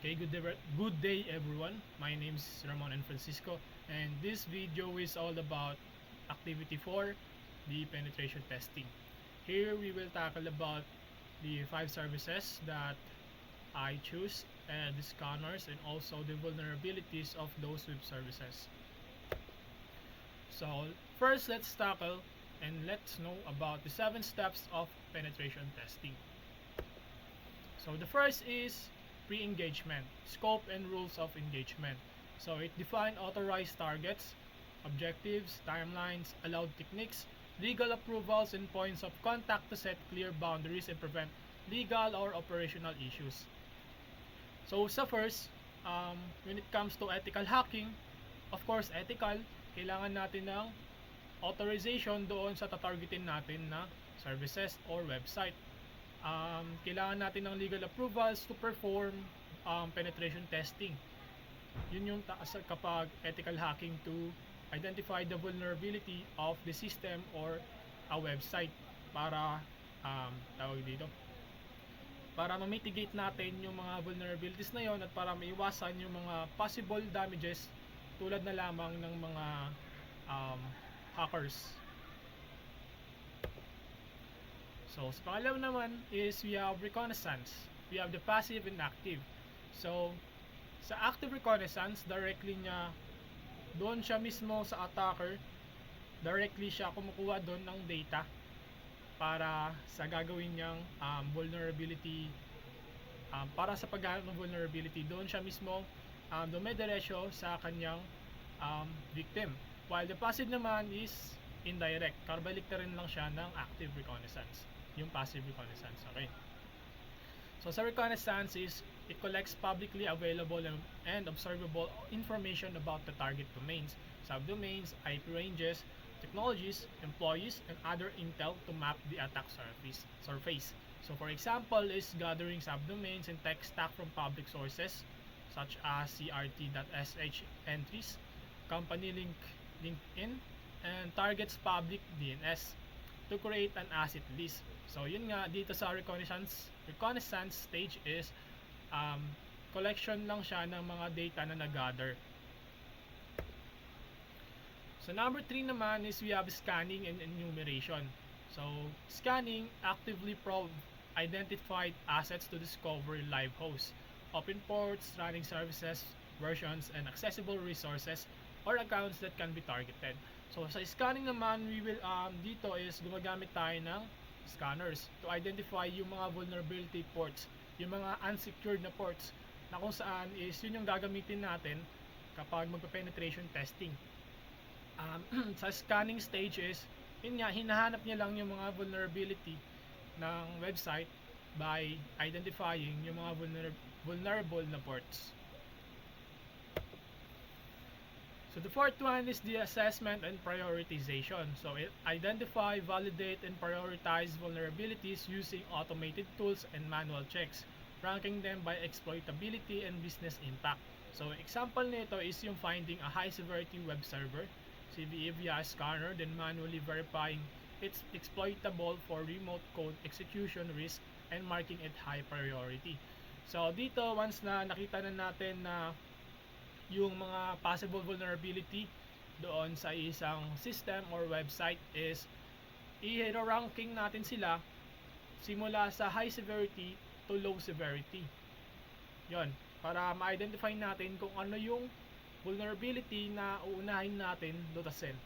Okay, good day everyone. My name is Ramon and Francisco, and this video is all about activity 4, the penetration testing. Here we will tackle about the 5 services that I choose, and the scanners, and also the vulnerabilities of those web services. So first, let's tackle and let's know about the 7 steps of penetration testing. So the first is pre-engagement, scope and rules of engagement. So it defines authorized targets, objectives, timelines, allowed techniques, legal approvals, and points of contact to set clear boundaries and prevent legal or operational issues. So sa first, when it comes to ethical hacking, of course ethical, kailangan natin ng authorization doon sa tatargetin natin na services or website. Kailangan natin ng legal approvals to perform penetration testing. Yun yung kapag ethical hacking, to identify the vulnerability of the system or a website para tawag dito, para ma-mitigate natin yung mga vulnerabilities na yon at para maiwasan yung mga possible damages tulad na lamang ng mga hackers. So sa pangalawa naman is we have reconnaissance. We have the passive and active. So sa active reconnaissance, directly niya doon siya mismo sa attacker, directly siya kumukuha doon ng data para sa gagawin niyang vulnerability, para sa paghahanap ng vulnerability. Doon siya mismo dumediretso sa kanyang victim. While the passive naman is indirect, kabaliktarin lang siya ng active reconnaissance, yung passive reconnaissance. Okay, so sa reconnaissance is it collects publicly available and observable information about the target domains, subdomains, IP ranges, technologies, employees, and other intel to map the attack surface. So for example is gathering subdomains and tech stack from public sources such as crt.sh entries, company LinkedIn, and targets public DNS to create an asset list. So yun nga, dito sa reconnaissance stage is collection lang siya ng mga data na nag-gather. So number 3 naman is we have scanning and enumeration. So scanning actively probe identified assets to discover live hosts, open ports, running services, versions, and accessible resources or accounts that can be targeted. So sa scanning naman, we will dito is gumagamit tayo ng scanners to identify yung mga vulnerability ports, yung mga unsecured na ports na kung saan is yun yung gagamitin natin kapag magpa-penetration testing. Sa scanning stage is yun nga, hinahanap niya lang yung mga vulnerability ng website by identifying yung mga vulnerable na ports. So the fourth one is the assessment and prioritization. So it identify, validate, and prioritize vulnerabilities using automated tools and manual checks, ranking them by exploitability and business impact. So example nito is yung finding a high severity web server, CVE via scanner, then manually verifying it's exploitable for remote code execution risk and marking it high priority. So dito, once na nakita na natin na yung mga possible vulnerability doon sa isang system or website is i-ranking natin sila simula sa high severity to low severity. Yon, para ma-identify natin kung ano yung vulnerability na uunahin natin lutasin.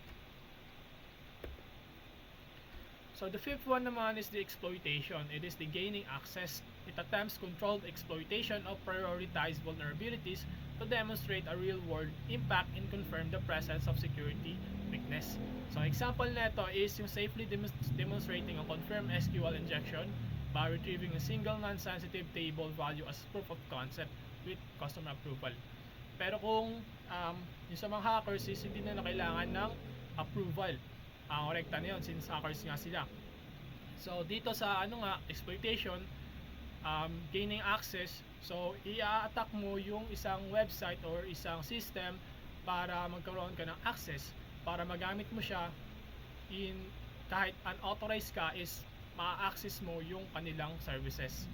So the fifth one naman is the exploitation. It is the gaining access. It attempts controlled exploitation of prioritized vulnerabilities to demonstrate a real-world impact and confirm the presence of security weakness. So example nito is yung safely demonstrating a confirmed SQL injection by retrieving a single non-sensitive table value as proof of concept with customer approval. Pero kung yung sa mga hackers is hindi na kailangan ng approval, korekta na yun since hackers nga sila. So dito sa exploitation, gaining access, so i-attack mo yung isang website or isang system para magkaroon ka ng access, para magamit mo siya in kahit unauthorized ka is ma-access mo yung kanilang services.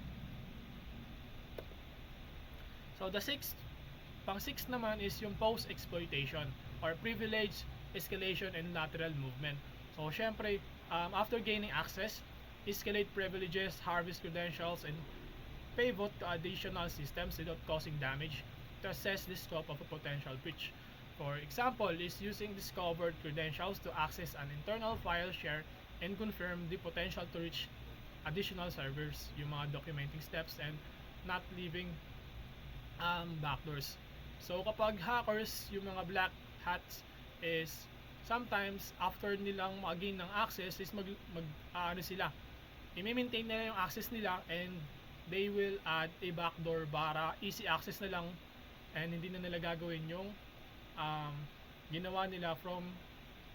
So pang-6 naman is yung post exploitation or privilege, escalation, and lateral movement. So syempre, after gaining access, escalate privileges, harvest credentials, and pivot to additional systems without causing damage to assess the scope of a potential breach. For example, is using discovered credentials to access an internal file share and confirm the potential to reach additional servers, yung mga documenting steps, and not leaving backdoors. So kapag hackers, yung mga black hats is sometimes after nilang mag-gain ng access is sila, i-maintain nila yung access nila, and they will add a backdoor para easy access na lang, and hindi na nila gagawin yung ginawa nila from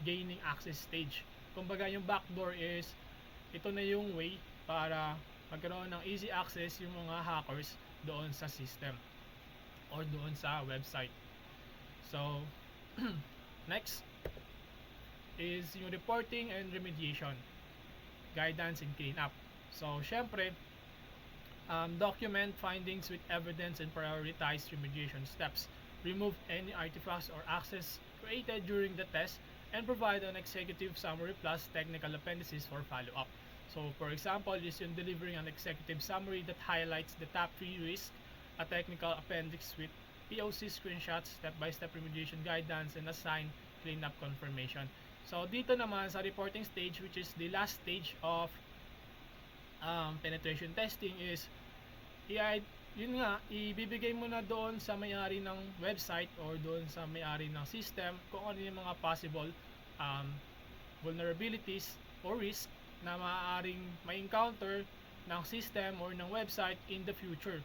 gaining access stage. Kumbaga yung backdoor is ito na yung way para magkaroon ng easy access yung mga hackers doon sa system or doon sa website. So next is yung reporting and remediation, guidance and cleanup. So syempre, document findings with evidence and prioritize remediation steps. Remove any artifacts or access created during the test and provide an executive summary plus technical appendices for follow-up. So for example, is yung delivering an executive summary that highlights the top 3 risks, a technical appendix with POC screenshots, step-by-step remediation guidance, and assign cleanup confirmation. So dito naman sa reporting stage, which is the last stage of penetration testing, is ibibigay mo na doon sa may-ari ng website or doon sa may-ari ng system kung ano yung mga possible vulnerabilities or risk na maaaring ma-encounter ng system or ng website in the future.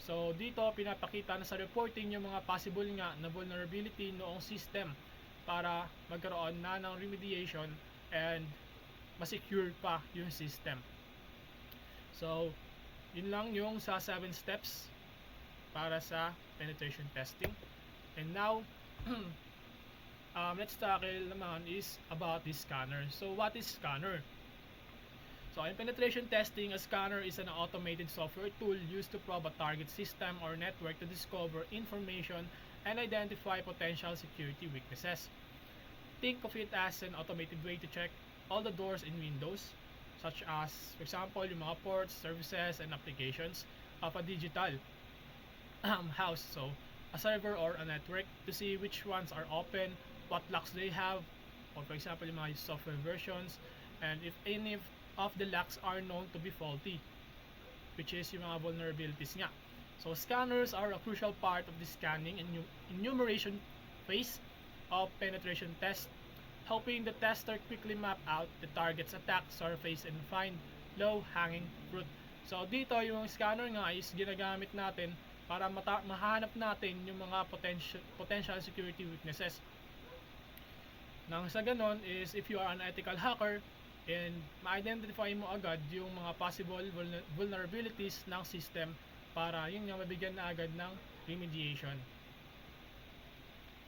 So dito pinapakita na sa reporting yung mga possible nga na vulnerability noong system para magkaroon na ng remediation and ma-secure pa yung system. So yun lang yung sa 7 steps para sa penetration testing. And now let's tackle naman is about the scanner. So what is scanner? So in penetration testing, a scanner is an automated software tool used to probe a target system or network to discover information and identify potential security weaknesses. Think of it as an automated way to check all the doors and windows, such as, for example, yung mga ports, services, and applications of a digital house. So a server or a network to see which ones are open, what locks they have, or for example, yung mga software versions, and if any of the locks are known to be faulty, which is yung mga vulnerabilities nga. So scanners are a crucial part of the scanning and enumeration phase of penetration test, helping the tester quickly map out the target's attack surface and find low-hanging fruit. So dito yung scanner nga is ginagamit natin para mahanap natin yung mga potential security weaknesses. Nang sa ganon is if you are an ethical hacker and ma-identify mo agad yung mga possible vulnerabilities ng system para yun nga mabigyan na agad ng remediation.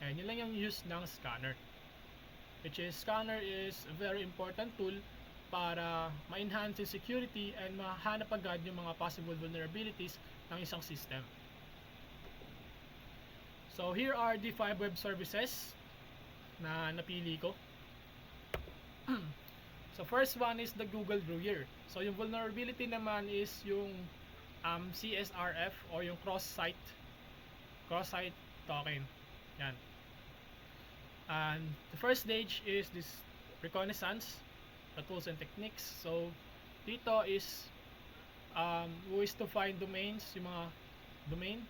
And yun lang yung use ng scanner, which is scanner is a very important tool para ma-enhance yung security and mahanap agad yung mga possible vulnerabilities ng isang system. So here are the 5 web services na napili ko. So first one is the Google Gruyer. So yung vulnerability naman is yung CSRF or yung cross-site token. Yan. And the first stage is this reconnaissance, the tools and techniques. So dito is ways to find domains, yung mga domain,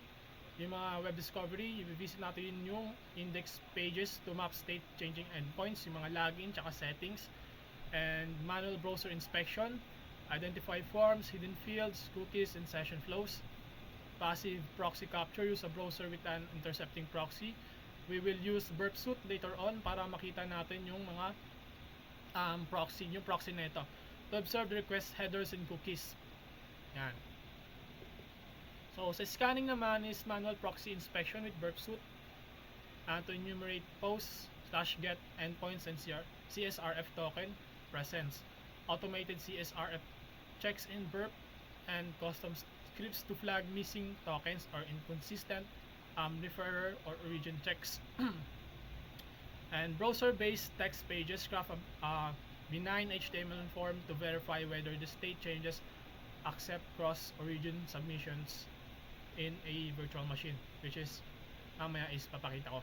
yung mga web discovery. I-visit natin yung index pages to map state changing endpoints, yung mga login tsaka settings, and manual browser inspection, identify forms, hidden fields, cookies, and session flows. Passive proxy capture, use a browser with an intercepting proxy. We will use burp suit later on para makita natin yung mga proxy nito. To observe request headers and cookies. Yan. So sa scanning naman is manual proxy inspection with burp suit, to enumerate posts /get endpoints and CSRF token presence. Automated CSRF checks in burp and custom scripts to flag missing tokens or inconsistent referrer or origin checks. And browser-based text pages craft a benign HTML form to verify whether the state changes accept cross-origin submissions in a virtual machine, which is mamaya is papakita ko.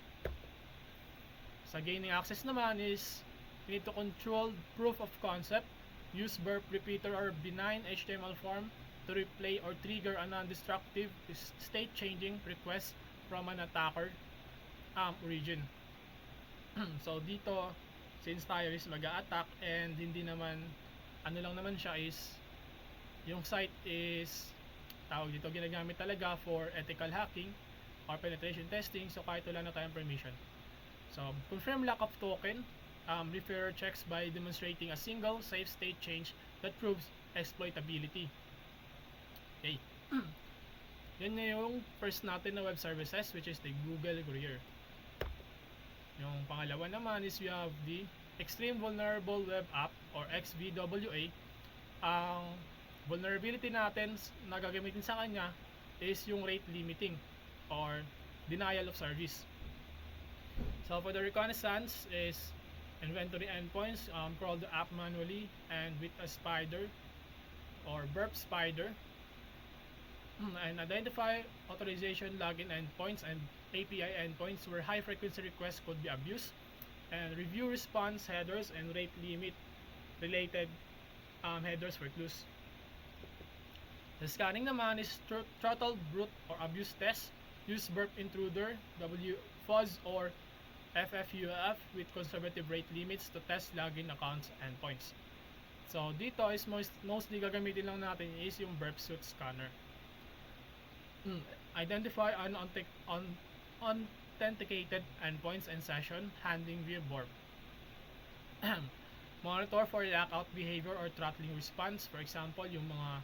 Sa gaining access naman is we need to control proof of concept, use burp repeater or benign HTML form to replay or trigger a non-destructive state changing request from an attacker origin. So dito, since tayo is mag-a-attack and hindi naman, ano lang naman siya is, yung site is, tawag dito, ginagamit talaga for ethical hacking or penetration testing, so kahit wala na tayong permission. So, confirm lack of token, referrer checks by demonstrating a single safe state change that proves exploitability. Okay. Yan na yung first natin na web services, which is the Google Courier. Yung pangalawa naman is we have the Extreme Vulnerable Web App or XVWA. Ang vulnerability natin na gagamitin sa kanya is yung rate limiting or denial of service. So for the reconnaissance is inventory endpoints, crawl the app manually and with a spider or burp spider, and identify authorization login endpoints and API endpoints where high frequency requests could be abused, and review response headers and rate limit related headers for clues. The scanning naman is throttle brute or abuse test. Use burp intruder, WFuzz or FFUF with conservative rate limits to test login accounts and endpoints. So dito is mostly gagamitin lang natin is yung burp suite scanner. Identify unauthenticated endpoints and session handling via burp. Monitor for lockout behavior or throttling response. For example, yung mga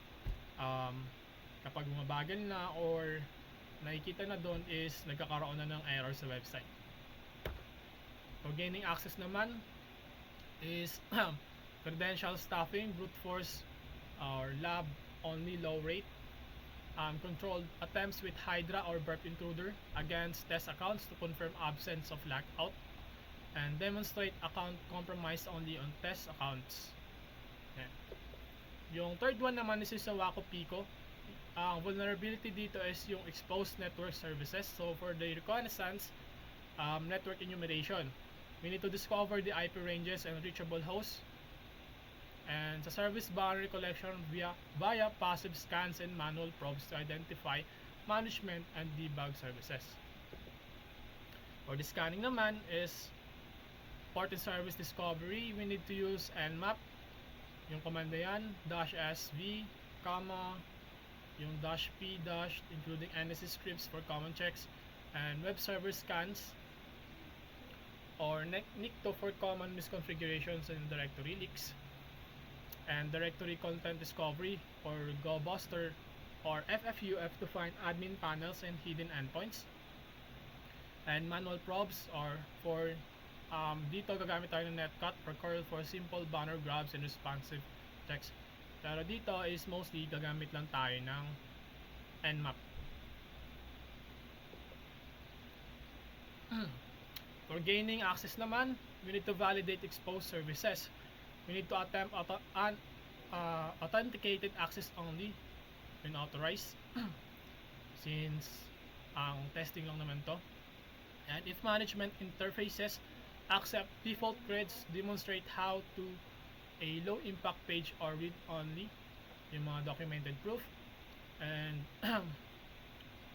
kapag mabagal na or nakikita na doon is nagkakaroon na ng error sa website. For gaining access naman is credential stuffing, brute force or lab only low rate, controlled attempts with Hydra or burp intruder against test accounts to confirm absence of lockout, and demonstrate account compromise only on test accounts. Yan. Yung third one naman is sa Wako Pico. Ang vulnerability dito is yung exposed network services. So for the reconnaissance, network enumeration, we need to discover the IP ranges and reachable hosts, and sa service boundary collection via passive scans and manual probes to identify management and debug services. For the scanning naman is port and service discovery, we need to use nmap, yung command na yan, -sv, yung -p, including NSE scripts for common checks, and web server scans, or Nikto for common misconfigurations and directory leaks, and directory content discovery, or GoBuster or FFUF to find admin panels and hidden endpoints, and manual probes, or for dito gagamit tayo ng netcut or curl for simple banner grabs and responsive checks. Pero dito is mostly gagamit lang tayo ng nmap. For gaining access naman, we need to validate exposed services. We need to attempt authenticated access only when authorized since ang testing lang naman to. And if management interfaces accept default creds, demonstrate how to a low impact page or read only, yung mga documented proof. And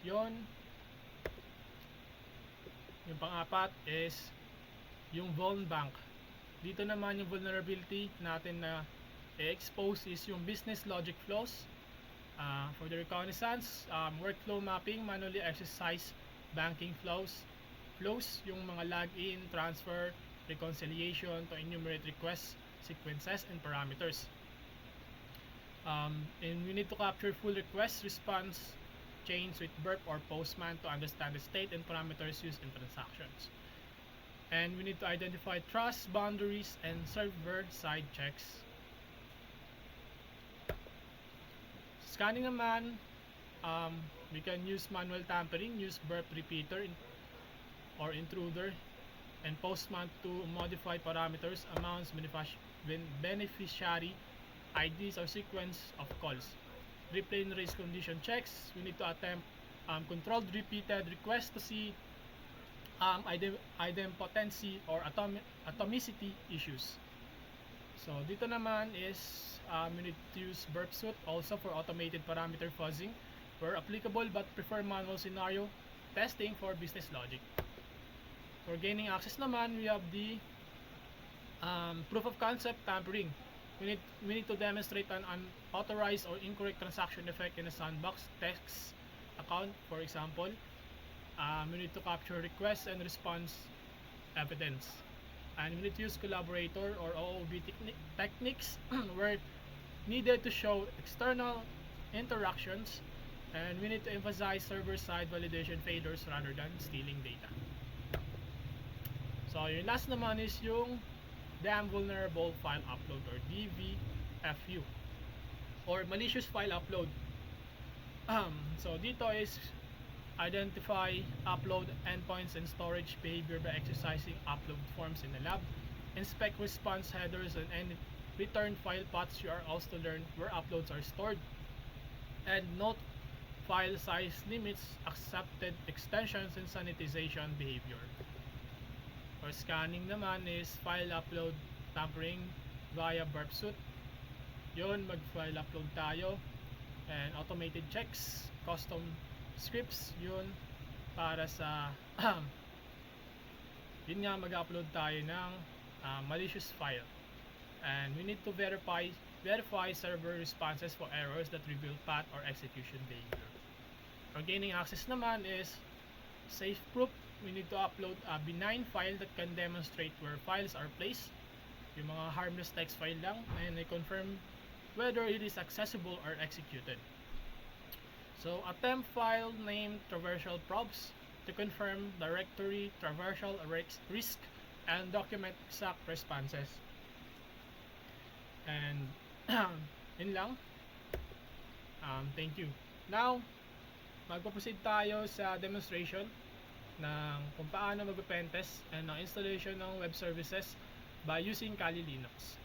yon, yung pang-apat is yung vuln bank. Dito naman yung vulnerability natin na i-expose is yung business logic flows. For the reconnaissance, workflow mapping, manually exercise banking flows, yung mga login, transfer, reconciliation to enumerate requests, sequences, and parameters. And we need to capture full request response chains with burp or postman to understand the state and parameters used in transactions. And we need to identify trust boundaries and server side checks. scanning naman, we can use manual tampering, use burp repeater or intruder, and postman to modify parameters, amounts, beneficiary IDs or sequence of calls. Replay and race condition checks. We need to attempt controlled repeated requests to see idempotency or atomicity issues. So dito naman is we need to use burp suit also for automated parameter fuzzing where applicable, but prefer manual scenario testing for business logic. For gaining access naman, we have the proof of concept tampering. We need to demonstrate an unauthorized or incorrect transaction effect in a sandbox text account, for example. We need to capture requests and response evidence, and we need to use collaborator or OOB techniques where needed to show external interactions, and we need to emphasize server-side validation failures rather than stealing data. So yung last naman is yung damn vulnerable file upload or DVFU or malicious file upload. So dito is identify upload endpoints and storage behavior by exercising upload forms in the lab, inspect response headers and any return file paths. You are also learn where uploads are stored, and note file size limits, accepted extensions, and sanitization behavior. For scanning naman is file upload tampering via burp suit. Yun, mag-file upload tayo, and automated checks, custom scripts, yun para sa yun nga, mag-upload tayo ng malicious file, and we need to verify server responses for errors that reveal path or execution behavior. For gaining access naman is safe proof. We need to upload a benign file that can demonstrate where files are placed, yung mga harmless text file lang, and I confirm whether it is accessible or executed. So attempt file name traversal probes to confirm directory traversal risk and document exact responses. And yun lang. Thank you. Now, magpo-proceed tayo sa demonstration ng kung paano mag-pentest and installation ng web services by using Kali Linux.